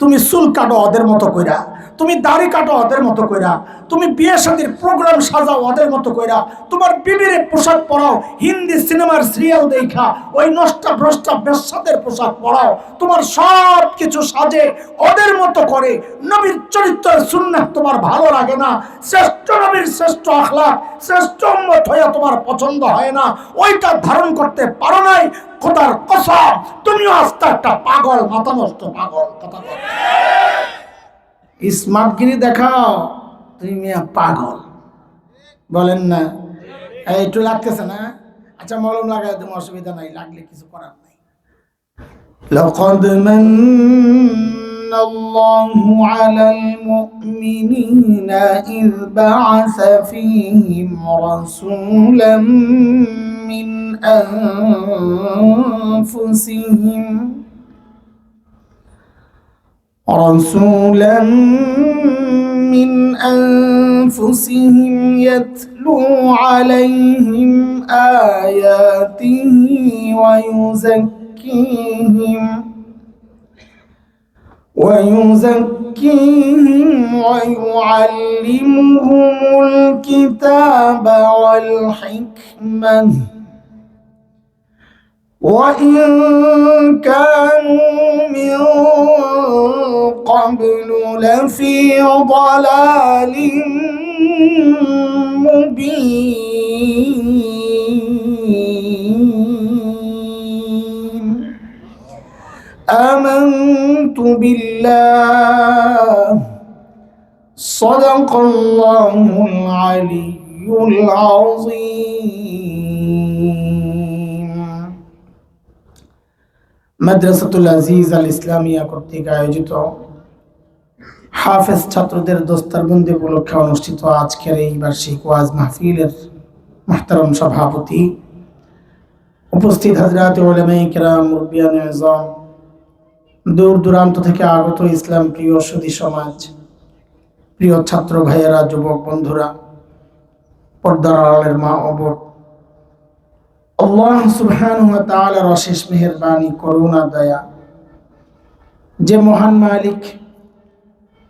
তুমি চুল কাটো ওদের মতো কইরা, তুমি দাড়ি কাটো ওদের মতো কইরা, তুমি বিয়ে শাদীর প্রোগ্রাম সাজাও ওদের মতো কইরা, তোমার বিবির পোশাক পরাও হিন্দি সিনেমার সিরিয়াল দেখা ওই নষ্ট ভ্রষ্ট বেশ্যাদের পোশাক পরাও, তোমার সব কিছু সাজে ওদের মতো করে। নবীর চরিত্রের সুন্নাত তোমার ভালো লাগে না, শ্রেষ্ঠ নবীর শ্রেষ্ঠ আখলাক শ্রেষ্ঠ উম্মত হয়ে তোমার পছন্দ হয় না, ওইটা ধারণ করতে পারো নাই, খোদার কসম তুমিও আস্তে একটা পাগল, মাথা নষ্ট পাগল। কথা বল, স্মার্টগিরি দেখাও, তুমি মিয়া পাগল। বলেন না? একটু লাগতেছে না? আচ্ছা মলম লাগাই তুমি, অসুবিধা নাই, লাগলে কিছু করার নাই। لقد من الله على المؤمنين إذ بعث فيهم رسولا من أنفسهم يتلو عليهم آياته ويزكيهم ويعلمهم الكتاب والحكمة وإن كانوا من قبل لفي ضلال مبين آمنت بالله صدق الله العلي العظيم। মাদ্রাসাতুল আজিজ আল ইসলামিয়া কর্তৃক আয়োজিত হাফেজ ছাত্রদের দস্তারবন্দি উপলক্ষে অনুষ্ঠিত আজকের এই বার্ষিক ওয়াজ মাহফিলের মুহতারাম সভাপতি, উপস্থিত হযরত উলামায়ে কেরাম, মুরব্বিয়ানে আযম, দূর দূরান্ত থেকে আগত ইসলাম প্রিয় সুধী সমাজ, প্রিয় ছাত্র ভাইয়েরা, যুবক বন্ধুরা, পর্দার আড়ালের মা ও বোন, আল্লাহ সুবহানাহু ওয়া তাআলার অশেষ মেহেরবানি, করুণা, দয়া, যে মহান মালিক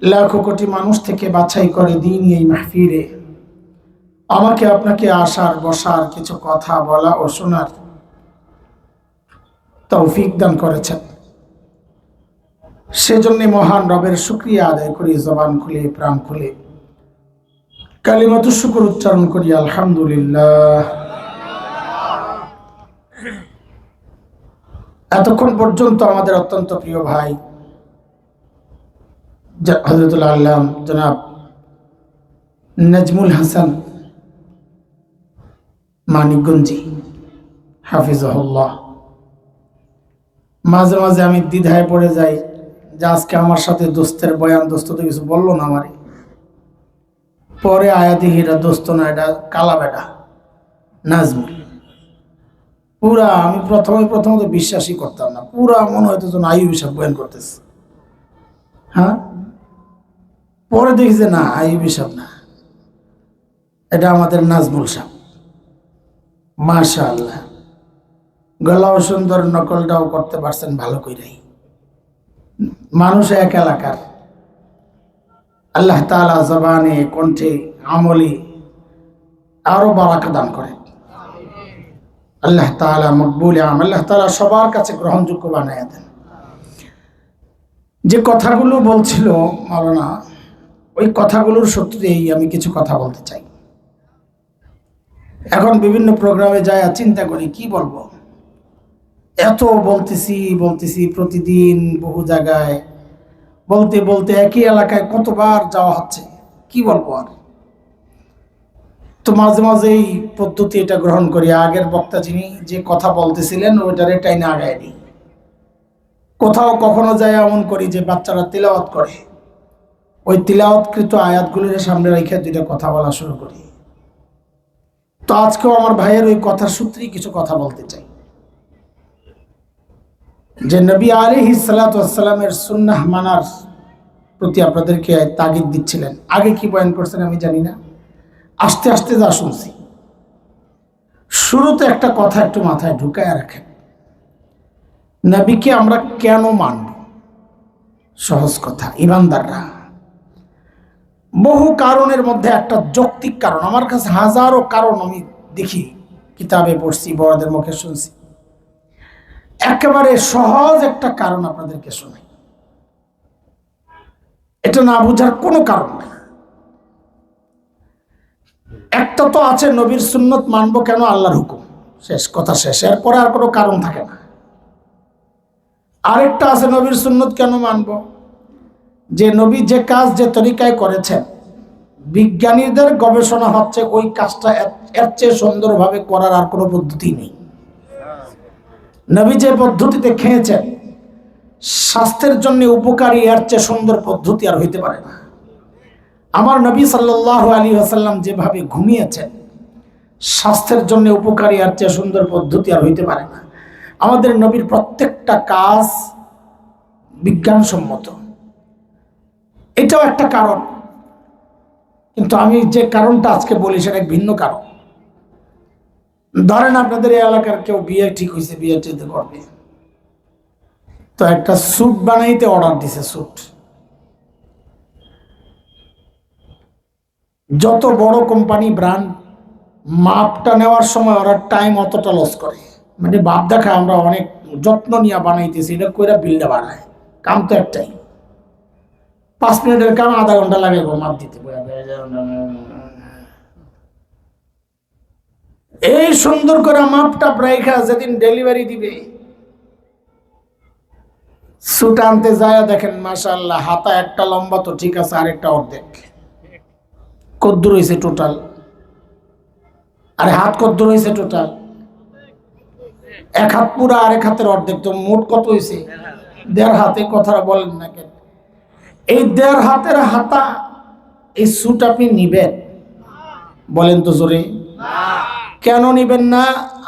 লাখো কোটি মানুষ থেকে বাছাই করে দিন এই মাহফিলে আমাকে আপনাকে আসার বসার কিছু কথা বলা ও শোনার তৌফিক দান করেছেন, সেজন্য মহান রবের শুকরিয়া আদায় করি, জবান খুলে প্রাণ খুলে কালিমাতুশ শুকর উচ্চারণ করি, আলহামদুলিল্লাহ। এতক্ষণ পর্যন্ত আমাদের অত্যন্ত প্রিয় ভাই হযরতুল আল্লাম জনাব নাজমুল হাসান মানিকগঞ্জি হাফিজাহুল্লাহ, মাঝে মাঝে আমি দ্বিধায় পড়ে যাই যে আজকে আমার সাথে দোস্তের বয়ান, দোস্ত তো কিছু বললো না আমারে, পরে আয়াতি হিরা দোস্ত না, এটা কালা বেটা নাজমুল। পুরা আমি প্রথমত বিশ্বাসই করতাম না, পুরা মনে হয়তো যেন আইয়ুব সাহেব বয়ান করতেছে। হ্যাঁ, পরে দেখি যে না, আইয়ুব সাহেব না, এটা আমাদের নাজমুল সাহেব। মাশাআল্লাহ, গলাও সুন্দর, নকলটাও করতে পারছেন ভালো কইরাই। মানুষ এক এলাকার, আল্লাহ তাআলা জবানে, কণ্ঠে, আমলে আরো বারাকা দান করেন। আল্লাহ তাআলা মকবুল আমল, আল্লাহ তাআলা সবার কাছে গ্রহণযোগ্য বানায় দেন। যে কথাগুলো বলছিল মাওলানা, ওই কথাগুলোর সূত্রেই আমি কিছু কথা বলতে চাই। এখন বিভিন্ন প্রোগ্রামে যায় চিন্তা করি কি বলবো, এত বলতেছি প্রতিদিন বহু জায়গায়, বলতে বলতে একই এলাকায় কতবার যাওয়া হচ্ছে, কি বলবো আর। তো মাঝে মাঝে এই পদ্ধতি এটা গ্রহণ করি, আগের বক্তা যিনি যে কথা বলতেছিলেন ওইটার এটাই না আগায় নি। কোথাও কখনো যায় এমন করি যে বাচ্চারা তিলাওয়াত করে, ওই তিলাওয়াতকৃত আয়াতগুলোর সামনে রেখে দুইটা কথা বলা শুরু করি। তো আজকেও আমার ভাইয়ের ওই কথার সূত্রেই কিছু কথা বলতে চাই, যে নবী আলাইহিস সালাতু ওয়াস সালামের সুন্নাহ মানার প্রতি আপনাদেরকে তাগিদ দিচ্ছিলেন। আগে কি বয়ান করছেন আমি জানি না, আস্তে আস্তে যা শুনছি, শুরুতে একটা কথা একটু মাথায় ঢুকায় রাখেন, নবীকে আমরা কেন মানব, সহজ কথা, ইমানদাররা। বহু কারণের মধ্যে একটা যৌক্তিক কারণ, আমার কাছে হাজারো কারণ আমি দেখি, কিতাবে পড়ছি, বড়দের মুখে শুনছি। একেবারে সহজ একটা কারণ আপনাদেরকে শোনাই, এটা না বোঝার কোনো কারণ নেই। একটা তো আছে, নবীর সুন্নত মানবো কেন, আল্লাহর হুকুম, শেষ কথা, শেষ, এরপরে আর কোনো কারণ থাকে না। আরেকটা আছে, নবীর সুন্নত কেন মানবো, যে নবী যে কাজ যে তরিকায় করেছেন, বিজ্ঞানীদের গবেষণা হচ্ছে ওই কাজটা এর চেয়ে সুন্দরভাবে করার আর কোনো পদ্ধতি নেই। নবী যে পদ্ধতিতে খেয়েছেন, স্বাস্থ্যের জন্য উপকারী, এর চেয়ে সুন্দর পদ্ধতি আর হইতে পারে না। আমার নবী সাল্লাল্লাহু আলাইহি ওয়াসাল্লাম যেভাবে ঘুমিয়েছেন, স্বাস্থ্যের জন্য উপকারী, আর চেয়ে সুন্দর পদ্ধতি আর হইতে পারে না। আমাদের নবীর প্রত্যেকটা কাজ বিজ্ঞানসম্মত, এটাও একটা কারণ। কিন্তু আমি যে কারণটা আজকে বলি সেটা এক ভিন্ন কারণ। ধরেন আপনাদের এই এলাকার কেউ বিয়ে ঠিক হয়েছে, বিয়ে ঠিক করবে, তো একটা স্যুট বানাইতে অর্ডার দিছে। স্যুট যত বড় কোম্পানি ব্র্যান্ড, মাপটা নেওয়ার সময় ওরা টাইম অতটা লস করে, মানে ভাব দেখা আমরা অনেক যত্ন নিয়ে বানাইতেছি, এটা কইরা বিলটা বানায়। কাম তো একটাই, 5 মিনিটের কাম আধা ঘন্টা লাগে মাপ দিতে। এই সুন্দর করে মাপটা রাইখা যেদিন ডেলিভারি দিবে, স্যুট আনতে যায় দেখেন মাশাআল্লাহ, হাতা একটা লম্বা তো ঠিক আছে, আরেকটা অর্ধেক। কদ্দুর হয়েছে টোটাল? আরে হাত কদ্দুর হয়েছে টোটাল? 1 হাত পুরা, আরেক হাতের অর্ধেক, তো মোট কত হয়েছে? 1.5 হাতে। কথাটা বলেন না কেন? এই 1.5 হাতের হাতা এই স্যুট আপনি নিবেন? বলেন তো জোরে। কেন নিবেন না?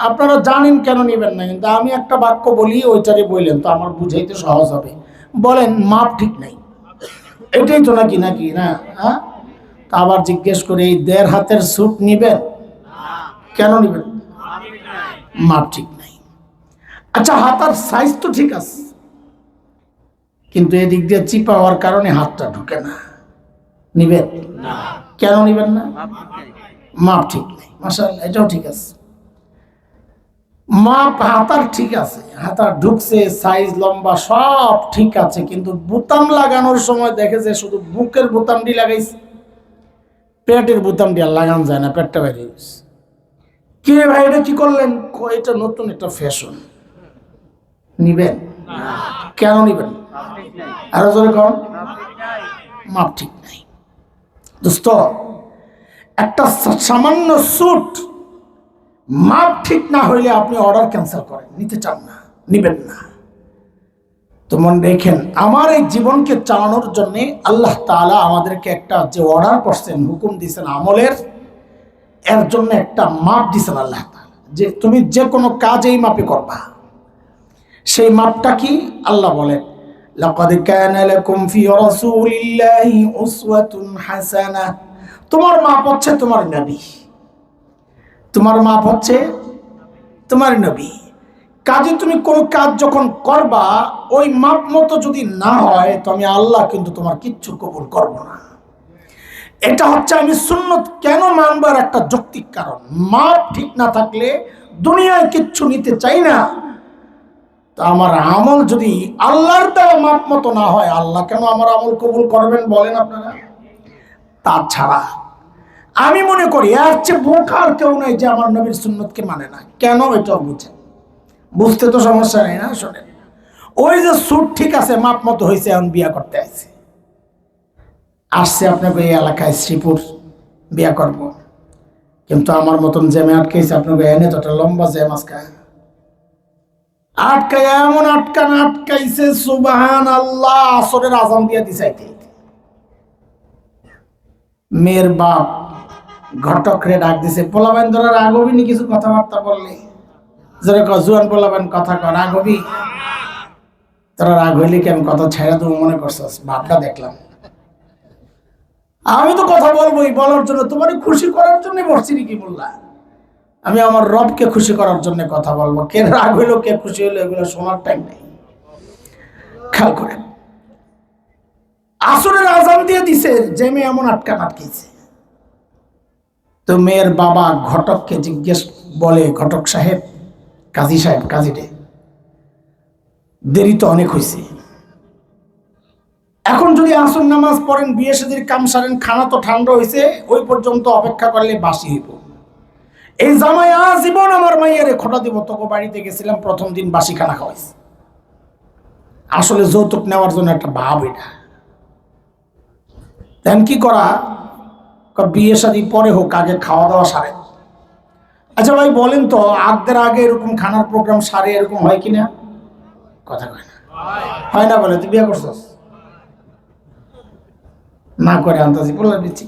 আপনারা জানেন কেন নিবেন না, কিন্তু আমি একটা বাক্য বলি, ওইটারে বললেন তো আমার বুঝাইতে সহজ হবে। বলেন মাপ ঠিক নাই, এটাই তো নাকি নাকি না? হ্যাঁ, তা আবার জিজ্ঞেস করে এই 1.5 হাতের স্যুট নিবেন? কেন নিবেন? মাপ ঠিক নাই। আচ্ছা, হাতার সাইজ তো ঠিক আছে, কিন্তু এদিক দিয়ে চিপা হওয়ার কারণে হাতটা ঢুকে না, নিবেন? কেন নিবেন না? মাপ ঠিক নেই। মাশাআল্লাহ, এটাও ঠিক আছে, মাপ হাতার ঠিক আছে, হাতা ঢুকছে, সাইজ লম্বা সব ঠিক আছে, কিন্তু বোতাম লাগানোর সময় দেখে যে শুধু বুকের বোতামটি লাগাইছে, পেটের বোতামটি আর লাগানো যায় না, পেটটা বেরিয়ে গেছে। কি রে ভাই, এটা কি করলেন? এটা নতুন একটা ফ্যাশন, নিবেন? কেন নিবেন? আরো জোরে কম। মাপ ঠিক নাই। দোস্ত, একটা সামান্য স্যুট মাপ ঠিক না হইলে আপনি অর্ডার ক্যান্সেল করেন, নিতে চান না, নিবেন না। তো মনে রেখেন, আমার এই জীবনকে চালানোর জন্য আল্লাহ তাআলা আমাদেরকে একটা যে অর্ডার করছেন, হুকুম দিয়েছেন আমলের, এর জন্য একটা মাপ দিয়েছেন আল্লাহ তাআলা, যে তুমি যে কোনো কাজ এই মাপে করবা। সেই মাপটা কি? আল্লাহ বলেন, লাকাদ কানা লাকুম ফি রাসূলিল্লাহি উসওয়াতুন হাসানাহ। তোমার মাপ হচ্ছে তোমার নবী, তোমার মাপ হচ্ছে তোমার নবী। কাজে তুমি কোন কাজ যখন করবা, ওই মাপ মতো যদি না হয়, তো আমি আল্লাহ কিন্তু তোমার কিচ্ছু কবুল করব না। এটা হচ্ছে আমি সুন্নত কেন মানবার একটা যৌক্তিক কারণ। মাপ ঠিক না থাকলে দুনিয়ায় কিচ্ছু নিতে চাই না। তা আমার আমল যদি আল্লাহর দেওয়া মাপ মতো না হয়, আল্লাহ কেন আমার আমল কবুল করবেন বলেন আপনারা? তাছাড়া আমি মনে করি এর চেয়ে বোকা আর কেউ নাই যে আমার নবীর সুন্নতকে মানে না। কেন? এটাও বুঝেন, বুঝতে তো সমস্যা নেই না। শোনেন, ওই যে স্যুট ঠিক আছে, মাপ মতো হয়েছে, এখন বিয়া করতে আসছে আপনাকে এই এলাকায়, শ্রীপুর, বিয়া করব, কিন্তু আমার মতন জ্যামে আটকেছে, আপনাকে এনে তো একটা লম্বা জ্যাম আজকে আটকায়, এমন আটকাইছে সুবহানাল্লাহ, আসরের আজান দিয়া দিছে। মেয়ের বাপ ঘটক রে ডাক দিছে, পোলাবেন ধরা রাগ হবি নি কিছু কথাবার্তা বললে? যারা জুয়ান পোলাবেন কথা কর, রাগ হবি? তোরা রাগ হইলে কি আমি কথা ছেড়ে দেবো মনে করছস? বাপটা দেখলাম, আমি তো কথা বলবোই, বলার জন্য, তোমার খুশি করার জন্য বসছি নাকি? বললা আমি আমার রবকে খুশি করার জন্য কথা বলবো। কে রাগ হইলো, কে খুশি হইলো, এগুলো শোনার টাইম নেই। খেয়াল করেন, আসরের আজান দিয়ে দিছে, যে মেয়ে এমন আটকেছে। তো মেয়ের বাবা ঘটককে জিজ্ঞেস বলে, ঘটক সাহেব, কাজী সাহেব, কাজীরে, দেরি তো অনেক হয়েছে, এখন যদি আসর নামাজ পড়েন, বিয়ে শাদীর কাম সারেন, খানা তো ঠান্ডা হয়েছে, ওই পর্যন্ত অপেক্ষা করলে বাসি হইব। এই জামাই আজীবন আমার মাইয়ারে খোটা দিব, তোকে বাড়িতে গেছিলাম প্রথম দিন বাসি খানা খাওয়াইছে। আসলে যৌতুক নেওয়ার জন্য একটা ভাব এটা। দেন কি করা, বিয়ে শাদী পরে হোক, আগে খাওয়া দাওয়া সারে। আচ্ছা ভাই বলেন তো, আগদের আগে এরকম খানার প্রোগ্রাম সারে এরকম হয় কিনা? কথা কয় না, হয় না? বলে তুই বিয়ে করছস না করে আন্তাজি বলে দিচ্ছি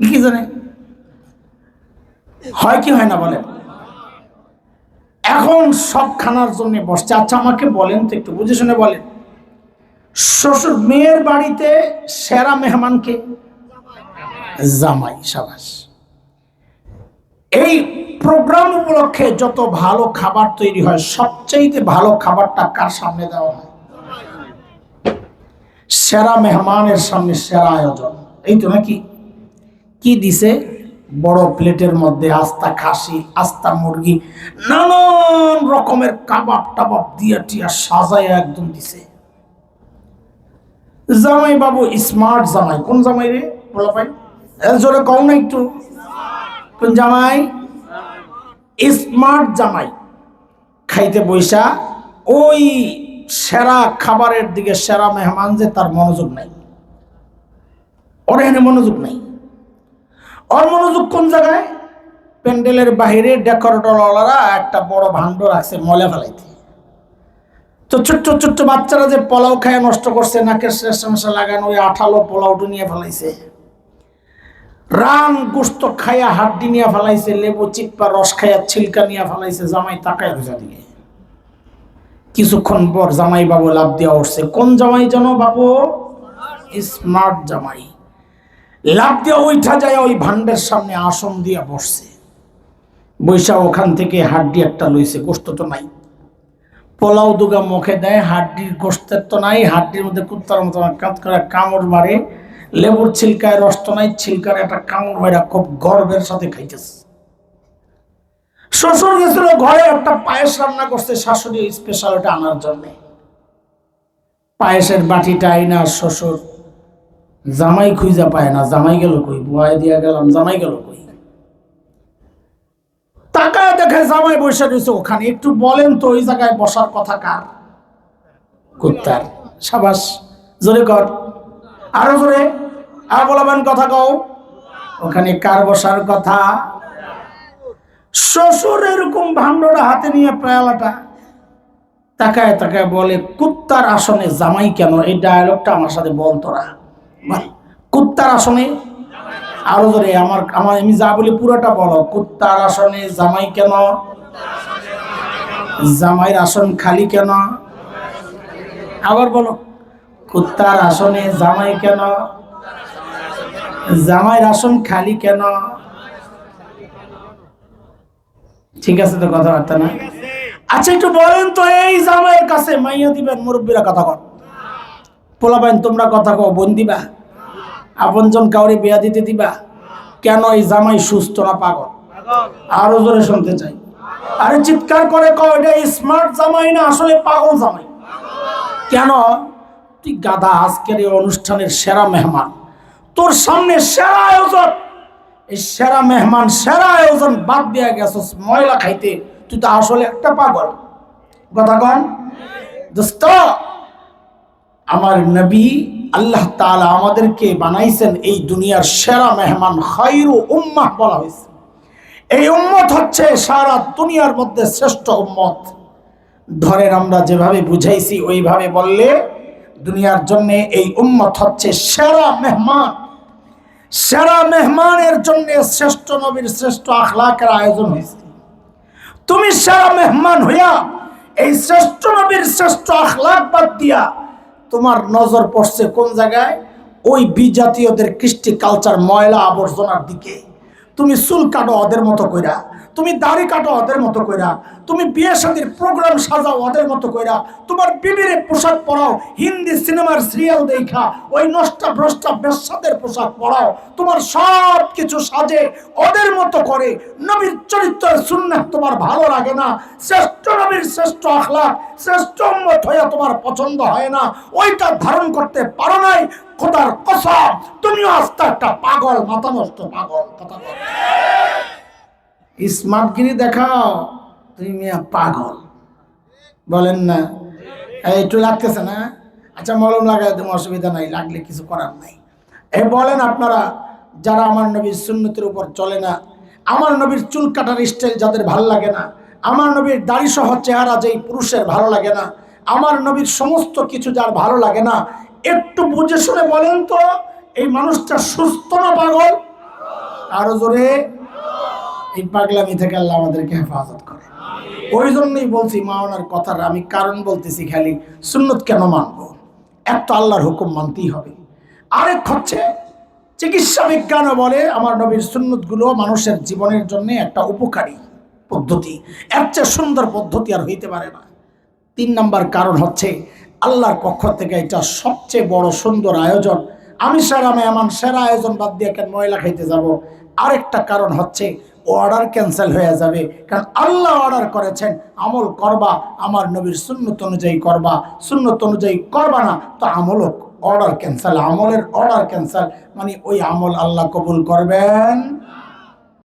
কি জানে হয় কি হয় না বলে। এখন সব খানার জন্য বসছে। আচ্ছা আমাকে বলেন তো, একটু বুঝে শুনে বলেন, শ্বশুর মেয়ের বাড়িতে সেরা মেহমানকে? জামাই। সাবাস। এই প্রোগ্রাম উপলক্ষে যত ভালো খাবার তৈরি হয়, সবচেয়ে ভালো খাবারটা কার সামনে দেওয়া হয়? সেরা মেহমানের সামনে সেরা আয়োজন। এই তো নাকি? কি দিছে? বড় প্লেটের মধ্যে আস্তা খাসি, আস্তা মুরগি, নানান রকমের কাবাব টাবাব দিয়া টিয়া সাজায় একদম দিছে। জামাই বাবু স্মার্ট জামাই। কোন জামাই রে বলো ভাই? জোরে কও না একটু। কোন জামাই? স্মার্ট জামাই। খাইতে বৈশা ওই সেরা খাবারের দিকে সেরা মেহমান যে, তার মনোযোগ নাই, ওর এখানে মনোযোগ নাই। ওর মনোযোগ কোন জায়গায়? প্যান্ডেলের বাহিরে ডেকোরেটরওয়ালারা একটা বড় ভাণ্ড রাখছে ময়লা ফেলাইতে। তো ছোট্ট ছোট্ট বাচ্চারা যে পোলাও খায় নষ্ট করছে, নাকের শেষে লাগানো ওই আঠালো পোলাওটা নিয়ে ফেলাইছে, রান গোস্ত খাইয়া হাড্ডি নিয়ে ফেলাইছে, লেবু চিপ্পা রস খাইয়া ছিলকা নিয়ে ফেলাইছে। জামাই তাকায় রোজা দিকে। কিছুক্ষণ পর জামাই বাবু লাভ দিয়া উঠছে। কোন জামাই জানো বাবু? স্মার্ট জামাই। লাভ দিয়া ওইটা যায় ওই ভান্ডের সামনে আসন দিয়া বসছে। বৈশা ওখান থেকে হাড্ডি একটা লইছে, গোস্ত তো নাই। পোলাও দুগা মুখে দেয়, হাড্ডির গোস্তের তো নাই, হাড্ডির মধ্যে কুত্তার মতো কাঁত করে কামড় মারে। লেবুর ছিলকায় রস তো নাই, ছিলকার একটা কামড় মারা খুব গর্বের সাথে খাইতেছে। শ্বশুর গেছিল ঘরে, একটা পায়েস রান্না করছে শাশুড়ি স্পেশাল, ওটা আনার জন্য। পায়েসের বাটিটা আইনা শ্বশুর জামাই খুঁজা পায় না। জামাই গেল কই? বুয়াই দিয়া গেলাম, জামাই গেল কই? তাকায় দেখে জামাই বসে রয়েছে ওখানে। একটু বলেন তো, ওই জায়গায় বসার কথা কার? কুত্তার। সাবাস, জোরে কর, আরো জোরে। আর বলবেন কথা কও, ওখানে কার বসার কথা? শ্বশুর এরকম ভাণ্ডটা হাতে নিয়ে পেয়ালাটা তাকায় তাকায় বলে, কুত্তার আসনে জামাই কেন? এই ডায়লগটা আমার সাথে বল তোরা। কুত্তার আসনে, আরো জোরে, আমার আমি যা বলি পুরোটা বলো। কুত্তার আসনে জামাই কেন? জামাইয়ের আসন খালি কেন? আবার বলো, কুত্তার আসনে জামাই কেন? জামাইয়ের আসন খালি কেন? ঠিক আছে তো, কথাবার্তা না? আচ্ছা একটু বলেন তো, এই জামাইয়ের কাছে মাইয়া দিবেন? মুরব্বীরা কথা কন। পোলাবেন তোমরা কথা কও, বোন দিবা? আপনজন কাউরে বিয়া দিতে দিবা? কেন? এই জামাই সুস্থ না পাগল? আরো জোরে শুনতে চাই। আরে চিৎকার করে কও, এটা স্মার্ট জামাই না আসলে পাগল জামাই? কেন? তুই গাধা, আজকের এই অনুষ্ঠানের সেরা মেহমান, তোর সামনে সেরা আয়োজন, এই সেরা মেহমান সেরা আয়োজন বাদ দিয়া গেছস ময়লা খাইতে। তুই তো আসলে একটা পাগল। কথা কন দোস্ত। আমার নবী আল্লাহ তাআলা আমাদেরকে বানাইছেন এই দুনিয়ার সেরা মেহমান, খায়রু উম্মাহ বলা হয়েছে। এই উম্মত হচ্ছে সারা দুনিয়ার মধ্যে শ্রেষ্ঠ উম্মত। ধরেন আমরা যেভাবে বুঝাইছি ওইভাবে বললে, দুনিয়ার জন্য এই উম্মত হচ্ছে সেরা মেহমান। সেরা মেহমানের জন্য শ্রেষ্ঠ নবীর শ্রেষ্ঠ আখলাকের আয়োজন হয়েছে। তুমি সেরা মেহমান হইয়া এই শ্রেষ্ঠ নবীর শ্রেষ্ঠ আখলাক বাদ দিয়া তোমার নজর পড়ছে কোন জায়গায়? ওই বিজাতীয়দের কৃষ্টি কালচার ময়লা আবর্জনার দিকে। তুমি চুল কাটো ওদের মতো কইরা, তুমি দাড়ি কাটো ওদের মতো কইরা, তুমি বিয়ে শাদীর প্রোগ্রাম সাজাও ওদের মতো কইরা, তোমার বিবিরে পোশাক পরাও হিন্দি সিনেমার সিরিয়াল দেখা ওই নষ্টা ভ্রষ্টা বেশ্যাদের পোশাক পরাও, তোমার সব কিছু সাজে ওদের মতো করে। নবীর চরিত্রের সুন্নাত তোমার ভালো লাগে না, শ্রেষ্ঠ নবীর শ্রেষ্ঠ আখলাক শ্রেষ্ঠ উম্মত হয়ে তোমার পছন্দ হয় না, ওইটা ধারণ করতে পারো নাই, খোদার কসম তুমিও আস্তে একটা পাগল, মাথা নষ্ট পাগল। কথা বল, স্মার্টগিরি দেখাও, তুমি মিয়া পাগল। বলেন না? একটু লাগতেছে না? আচ্ছা মলম লাগাই তুমি, অসুবিধা নাই, লাগলে কিছু করার নাই। এই বলেন আপনারা যারা আমার নবীর সুন্নতের উপর চলে না, আমার নবীর চুল কাটার স্টাইল যাদের ভালো লাগে না, আমার নবীর দাড়ি সহ চেহারা যেই পুরুষের ভালো লাগে না, আমার নবীর সমস্ত কিছু যার ভালো লাগে না, একটু বুঝে শুনে বলেন তো এই মানুষটা সুস্থ না পাগল? আরো জোরে। এই পাগলামি থেকে আল্লাহ আমাদেরকে হেফাজত করে। ওই জন্যই বলছি মাওনার কথার আমি কারণ বলতেছি, খালি সুন্নত কেন মানবো? এক তো আল্লাহর হুকুম মানতেই হবে, আরেক হচ্ছে চিকিৎসা বিজ্ঞানও বলে আমার নবীর সুন্নতগুলো মানুষের জীবনের জন্য একটা উপকারী পদ্ধতি, এর চেয়ে সুন্দর পদ্ধতি আর হইতে পারে না। 3 নাম্বার কারণ হচ্ছে আল্লাহর পক্ষ থেকে এটা সবচেয়ে বড় সুন্দর আয়োজন। আমি সারা মেহমান সেরা আয়োজন বাদ দিয়ে কেন ময়লা খাইতে যাব? আরেকটা কারণ হচ্ছে অর্ডার ক্যান্সেল হয়ে যাবে, কারণ আল্লাহ অর্ডার করেছেন আমল করবা আমার নবীর সুন্নত অনুযায়ী করবা, সুন্নত অনুযায়ী করবা না তো আমলও অর্ডার ক্যান্সেল। আমলের অর্ডার ক্যান্সেল মানে ওই আমল আল্লাহ কবুল করবেন